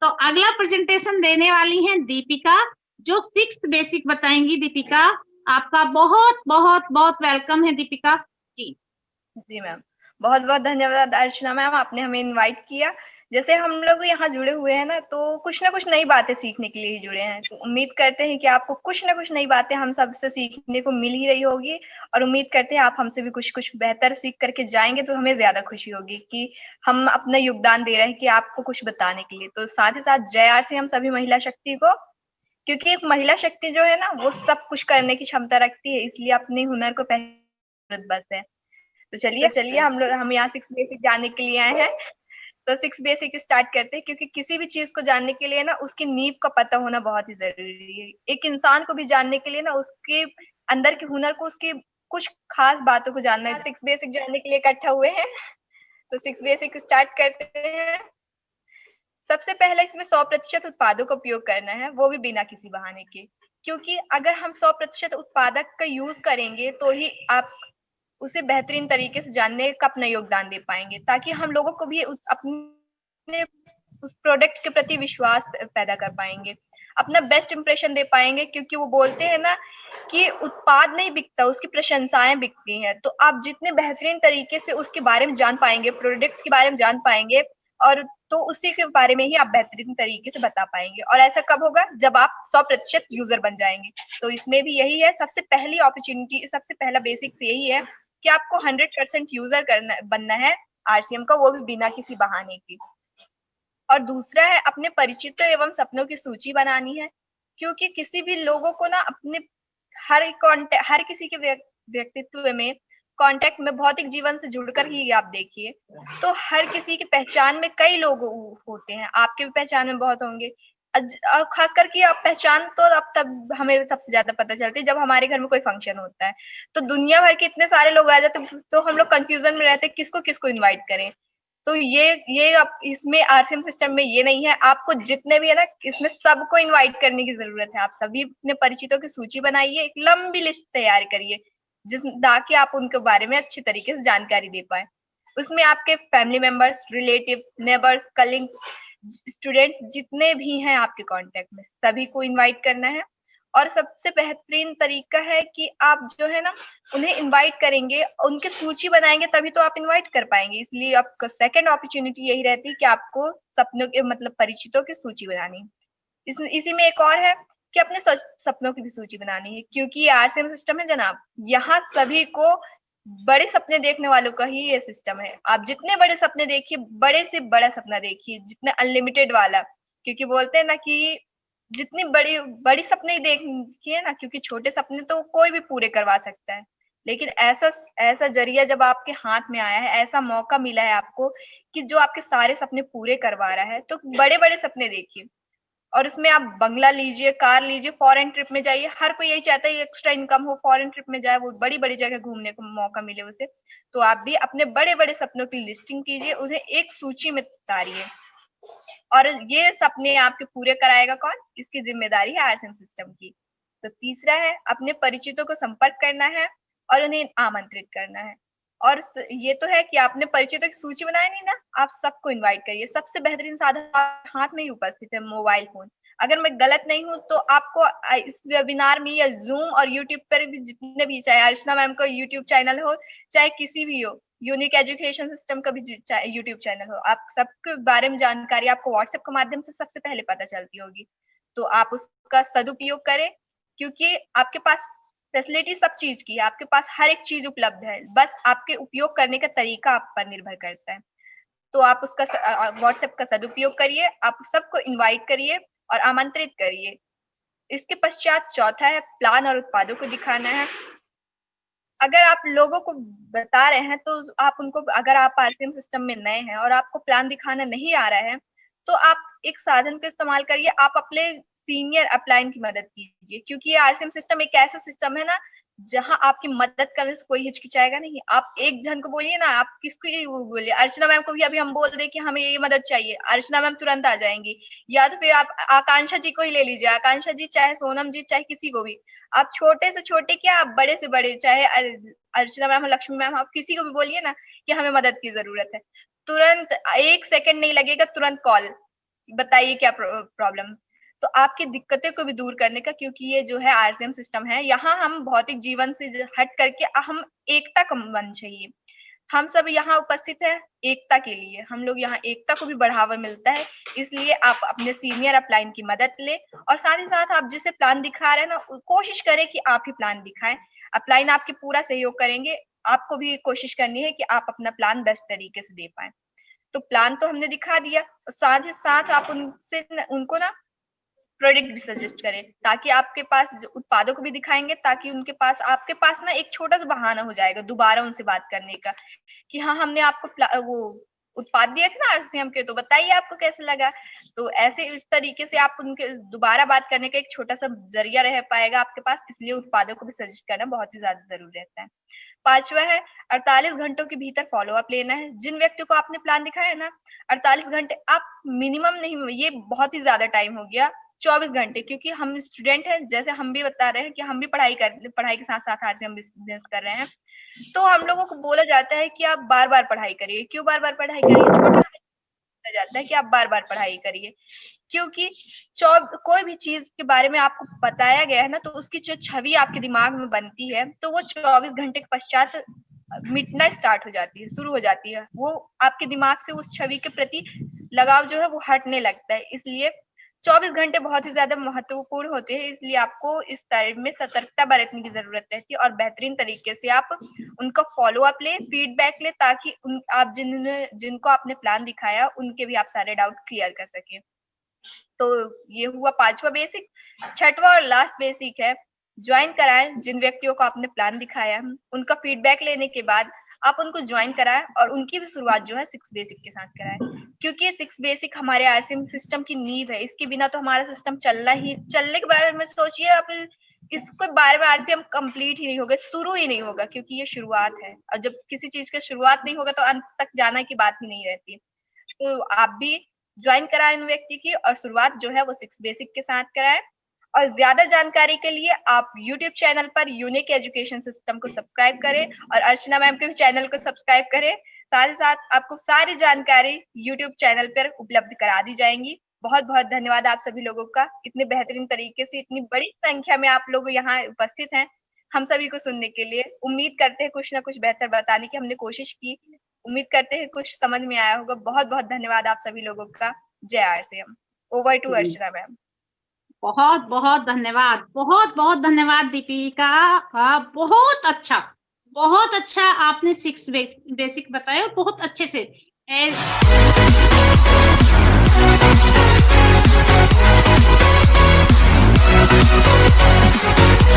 तो अगला प्रेजेंटेशन देने वाली हैं दीपिका, जो 6th बेसिक बताएंगी। दीपिका, आपका बहुत बहुत बहुत वेलकम है दीपिका जी। जी मैम, बहुत बहुत धन्यवाद अर्चना मैम, आपने हमें इनवाइट किया। जैसे हम लोग यहाँ जुड़े हुए हैं ना, तो कुछ ना कुछ नई बातें सीखने के लिए ही जुड़े हैं। तो उम्मीद करते हैं कि आपको कुछ ना कुछ नई बातें हम सबसे सीखने को मिल ही रही होगी, और उम्मीद करते हैं आप हमसे भी कुछ कुछ बेहतर सीख करके जाएंगे, तो हमें ज्यादा खुशी होगी कि हम अपना योगदान दे रहे हैं कि आपको कुछ बताने के लिए। तो साथ ही साथ जय आर सी हम सभी महिला शक्ति को, क्योंकि एक महिला शक्ति जो है ना, वो सब कुछ करने की क्षमता रखती है, इसलिए अपने हुनर को पहचान बस है। तो चलिए हम यहाँ 6 बेसिक जानने के लिए आए हैं। तो 6 बेसिक स्टार्ट करते हैं, क्योंकि किसी भी चीज को जानने के लिए ना उसकी नींव का पता होना बहुत ही जरूरी है। एक इंसान को भी जानने के लिए ना उसके अंदर के हुनर को, उसकी कुछ खास बातों को जानना है। 6 बेसिक जानने के लिए इकट्ठा हुए हैं, तो 6 बेसिक स्टार्ट करते हैं। सबसे पहले इसमें 100% उत्पादों का उपयोग करना है, वो भी बिना किसी बहाने के, क्योंकि अगर हम 100% उत्पादक का यूज करेंगे तो ही आप उसे बेहतरीन तरीके से जानने का अपना योगदान दे पाएंगे, ताकि हम लोगों को भी अपने उस प्रोडक्ट के प्रति विश्वास पैदा कर पाएंगे, अपना बेस्ट इंप्रेशन दे पाएंगे। क्योंकि वो बोलते हैं ना कि उत्पाद नहीं बिकता, उसकी प्रशंसाएं बिकती हैं। तो आप जितने बेहतरीन तरीके से उसके बारे में जान पाएंगे, प्रोडक्ट के बारे में जान पाएंगे, और तो उसी के बारे में ही आप बेहतरीन तरीके से बता पाएंगे। और ऐसा कब होगा? जब आप 100% यूजर बन जाएंगे। तो इसमें भी यही है, सबसे पहली अपॉर्चुनिटी, सबसे पहला बेसिक्स यही है कि आपको 100% यूजर बनना है आरसीएम का, वो भी बिना किसी बहाने के। और दूसरा है, अपने परिचितों एवं सपनों की सूची बनानी है, क्योंकि किसी भी लोगों को ना अपने हर किसी के व्यक्तित्व में, कांटेक्ट में, भौतिक जीवन से जुड़कर ही आप देखिए, तो हर किसी की पहचान में कई लोग होते हैं। आपके भी पहचान में बहुत होंगे। खास करके आप पहचान तो अब तब हमें सबसे ज्यादा पता चलती है जब हमारे घर में कोई फंक्शन होता है, तो दुनिया भर के इतने सारे लोग आ जाते, तो हम लोग कंफ्यूजन में रहते किसको किसको इनवाइट करें। तो ये अब इसमें आरसीएम सिस्टम में ये नहीं है। आपको जितने भी है ना, इसमें सबको इनवाइट करने की जरूरत है। आप सभी अपने परिचितों की सूची बनाइए, एक लंबी लिस्ट तैयार करिए, ताकि आप उनके बारे में अच्छी तरीके से जानकारी दे पाए। उसमें आपके family members, relatives, neighbours, colleagues, students जितने भी हैं आपके कांटेक्ट में, सभी को इनवाइट करना है। और सबसे बेहतरीन तरीका है कि आप जो है ना, उन्हें इनवाइट करेंगे, उनकी सूची बनाएंगे, तभी तो आप इनवाइट कर पाएंगे। इसलिए आपका सेकंड अपॉर्चुनिटी यही रहती है कि आपको सपनों के मतलब परिचितों की सूची बनानी है। इसी में एक और है कि अपने सपनों की भी सूची बनानी है, क्योंकि ये आरसीएम सिस्टम है जनाब, यहाँ सभी को बड़े सपने देखने वालों का ही ये सिस्टम है। आप जितने बड़े सपने देखिए, बड़े से बड़ा सपना देखिए, जितना अनलिमिटेड वाला, क्योंकि बोलते हैं ना कि जितनी बड़ी बड़ी सपने ही देखिए ना, क्योंकि छोटे सपने तो कोई भी पूरे करवा सकता है। लेकिन ऐसा ऐसा जरिया जब आपके हाथ में आया है, ऐसा मौका मिला है आपको कि जो आपके सारे सपने पूरे करवा रहा है, तो बड़े बड़े सपने देखिए। और उसमें आप बंगला लीजिए, कार लीजिए, फॉरेन ट्रिप में जाइए। हर कोई यही चाहता है एक्स्ट्रा इनकम हो, फॉरेन ट्रिप में जाए, वो बड़ी बड़ी जगह घूमने को मौका मिले उसे। तो आप भी अपने बड़े बड़े सपनों की लिस्टिंग कीजिए, उन्हें एक सूची में उतारिए, और ये सपने आपके पूरे कराएगा कौन? इसकी जिम्मेदारी है आरसीएम सिस्टम की। तो तीसरा है, अपने परिचितों को संपर्क करना है और उन्हें आमंत्रित करना है। और ये तो है कि आपने परिचितों की सूची बनाई नहीं ना, आप सबको इनवाइट करिए। सबसे बेहतरीन साधन हाथ में ही उपस्थित है, मोबाइल फोन। अगर मैं गलत नहीं हूं तो आपको इस वेबिनार में या जूम और यूट्यूब पर भी, जितने भी, चाहे अर्चना मैम का यूट्यूब चैनल हो, चाहे किसी भी हो, यूनिक एजुकेशन सिस्टम का भी यूट्यूब चैनल हो, आप सबके बारे में जानकारी आपको व्हाट्सएप के माध्यम से सबसे पहले पता चलती होगी। तो आप उसका सदुपयोग करें, क्योंकि आपके पास फैसिलिटी सब चीज की है, आपके पास हर एक चीज उपलब्ध है, बस आपके उपयोग करने का तरीका आप पर निर्भर करता है। तो आप उसका व्हाट्सएप का सदुपयोग करिए, आप सबको इन्वाइट करिए और आमंत्रित करिए। इसके पश्चात चौथा है, प्लान और उत्पादों को दिखाना है। अगर आप लोगों को बता रहे हैं, तो आप उनको, अगर आप आरसीएम सिस्टम में नए हैं और आपको प्लान दिखाना नहीं आ रहा है, तो आप एक साधन का इस्तेमाल करिए, आप अपने सीनियर अपलाइन की मदद कीजिए। क्योंकि ये आरसीएम सिस्टम एक ऐसा सिस्टम है ना, जहां आपकी मदद करने से कोई हिचकिचाएगा नहीं। आप एक जन को बोलिए ना, आप किसको बोलिए, अर्चना मैम को भी अभी हम बोल दे कि हमें ये मदद चाहिए, अर्चना मैम तुरंत आ जाएंगी। या तो फिर आप आकांक्षा जी को ही ले लीजिए, आकांक्षा जी, चाहे सोनम जी, चाहे किसी को भी, आप छोटे से छोटे क्या, आप बड़े से बड़े, चाहे अर्चना मैम, लक्ष्मी मैम, आप किसी को भी बोलिए ना कि हमें मदद की जरूरत है, तुरंत 1 सेकंड नहीं लगेगा, तुरंत कॉल बताइए क्या प्रॉब्लम। तो आपकी दिक्कतें को भी दूर करने का, क्योंकि ये जो है आरसीएम सिस्टम है, यहाँ हम भौतिक जीवन से हट करके हम एकता का मन चाहिए। हम सब यहाँ उपस्थित हैं एकता के लिए, हम लोग यहाँ एकता को भी बढ़ावा मिलता है। इसलिए आप अपने सीनियर अपलाइन की मदद ले, और साथ ही साथ आप जिसे प्लान दिखा रहे हैं ना, कोशिश करें कि आप ही प्लान दिखाएं। अपलाइन आपके पूरा सहयोग करेंगे, आपको भी कोशिश करनी है कि आप अपना प्लान बेस्ट तरीके से दे पाए। तो प्लान तो हमने दिखा दिया, और साथ ही साथ आप उनको ना प्रोडक्ट भी सजेस्ट करें, ताकि आपके पास उत्पादों को भी दिखाएंगे, ताकि उनके पास आपके पास ना एक छोटा सा बहाना हो जाएगा दोबारा उनसे बात करने का, कि हाँ हमने आपको वो उत्पाद दिए थे ना आरसीएम के, तो बताइए आपको कैसे लगा। तो ऐसे इस तरीके से आप उनके दोबारा बात करने का एक छोटा सा जरिया रह पाएगा आपके पास, इसलिए उत्पादों को भी सजेस्ट करना बहुत ही ज्यादा जरूरी रहता है। 5वां है 48 घंटों के भीतर फॉलोअप लेना है। जिन व्यक्तियों को आपने प्लान दिखाया है ना, 48 घंटे आप मिनिमम नहीं, ये बहुत ही ज्यादा टाइम हो गया, 24 घंटे, क्योंकि हम स्टूडेंट हैं, जैसे हम भी बता रहे हैं कि हम भी पढ़ाई के साथ साथ आरसीएम बिजनेस कर रहे हैं। तो हम लोगों को बोला जाता है कि आप बार बार पढ़ाई करिए। क्यों बार बार पढ़ाई करिए? छोटा सा जाता है कि आप बार बार पढ़ाई करिए, क्योंकि कोई भी चीज के बारे में आपको बताया गया है ना, तो उसकी जो छवि आपके दिमाग में बनती है, तो वो 24 घंटे के पश्चात मिटना स्टार्ट हो जाती है, शुरू हो जाती है। वो आपके दिमाग से उस छवि के प्रति लगाव जो है वो हटने लगता है। इसलिए 24 घंटे बहुत ही ज्यादा महत्वपूर्ण होते हैं, इसलिए आपको इस तरह में सतर्कता बरतने की जरूरत रहती है, और बेहतरीन तरीके से आप उनका फॉलो अप ले, फीडबैक ले, ताकि आप जिनको आपने प्लान दिखाया उनके भी आप सारे डाउट क्लियर कर सके। तो ये हुआ 5वां बेसिक। 6वां और लास्ट बेसिक है ज्वाइन कराएं। जिन व्यक्तियों को आपने प्लान दिखाया, उनका फीडबैक लेने के बाद आप उनको ज्वाइन कराएं, और उनकी भी शुरुआत जो है 6 बेसिक के साथ कराएं, क्योंकि 6 बेसिक हमारे आरसीएम सिस्टम की नींव है। इसके बिना तो हमारा सिस्टम चलने के बारे में सोचिए आप, इसके बारे में आरसीएम कंप्लीट ही नहीं होगा, शुरू ही नहीं होगा, क्योंकि ये शुरुआत है, और जब किसी चीज का शुरुआत नहीं होगा तो अंत तक जाना की बात ही नहीं रहती। तो आप भी ज्वाइन कराएं इन व्यक्ति की, और शुरुआत जो है वो 6 बेसिक के साथ कराएं। और ज्यादा जानकारी के लिए आप YouTube चैनल पर यूनिक एजुकेशन सिस्टम को सब्सक्राइब करें, और अर्चना मैम के भी चैनल को सब्सक्राइब करें। साथ ही साथ आपको सारी जानकारी YouTube चैनल पर उपलब्ध करा दी जाएंगी। बहुत बहुत धन्यवाद आप सभी लोगों का, इतने बेहतरीन तरीके से, इतनी बड़ी संख्या में आप लोग यहाँ उपस्थित हैं हम सभी को सुनने के लिए। उम्मीद करते हैं कुछ ना कुछ बेहतर बताने की हमने कोशिश की, उम्मीद करते हैं कुछ समझ में आया होगा। बहुत बहुत धन्यवाद आप सभी लोगों का। जय RCM. Over to Archana ma'am. बहुत बहुत धन्यवाद, बहुत बहुत धन्यवाद दीपिका। बहुत अच्छा आपने 6 बेसिक बताया, बहुत अच्छे से।